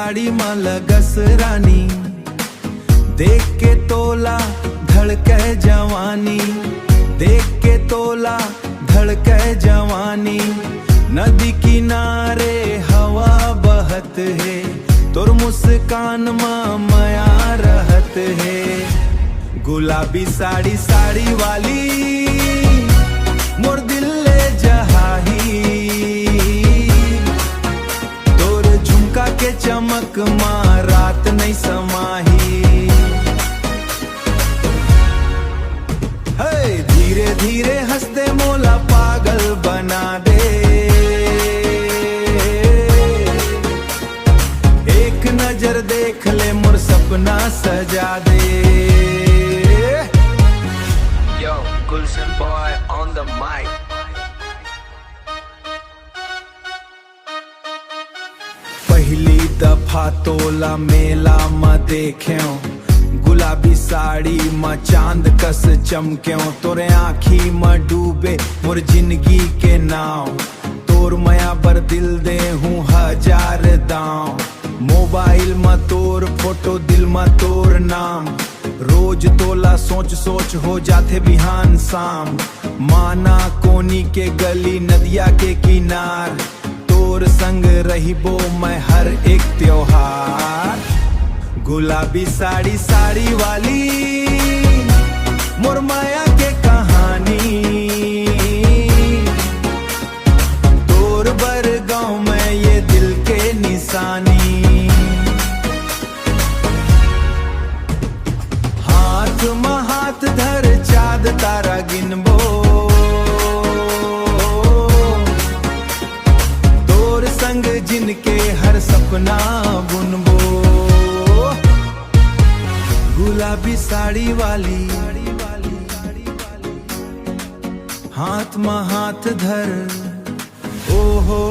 साड़ी में लगस रानी, देख के तोला धड़के जवानी, देख के तोला धड़के जवानी। नदी किनारे हवा बहत है, तोर मुस्कान में माया रहत है। गुलाबी साड़ी साड़ी वाली मोर दिल ले जहाही, तोर झुमका के चमक माँ रात नहीं समाही। हे धीरे धीरे हंसते मोला पागल बना दे, एक नजर देख ले मोर सपना सजा दे। Yo, Gulshan boy on the mic. पहली दफा तोला मेला में देख्यो, गुलाबी साड़ी में चांद कस चमक्यो। तोरे आँखी में डूबे मोर जिंदगी के नाव, तोर माया पर दिल दे हूँ हजार दांव। मोबाइल में तोर फोटो, दिल में तोर नाम, रोज तोला सोच सोच हो जाते बिहान शाम। माना कोनी के गली नदिया के किनार, तोर संग रहिबो मैं हर एक त्योहार। गुलाबी साड़ी साड़ी वाली मोर माया के कहानी, तोर बरगांव में ये दिल के निशानी। हाथ में हाथ धर चाँद तारा गिनबो, तोर संग जिनके हर सपना बुनबो। गुलाबी साड़ी वाली हाथ में हाथ धर, ओ हो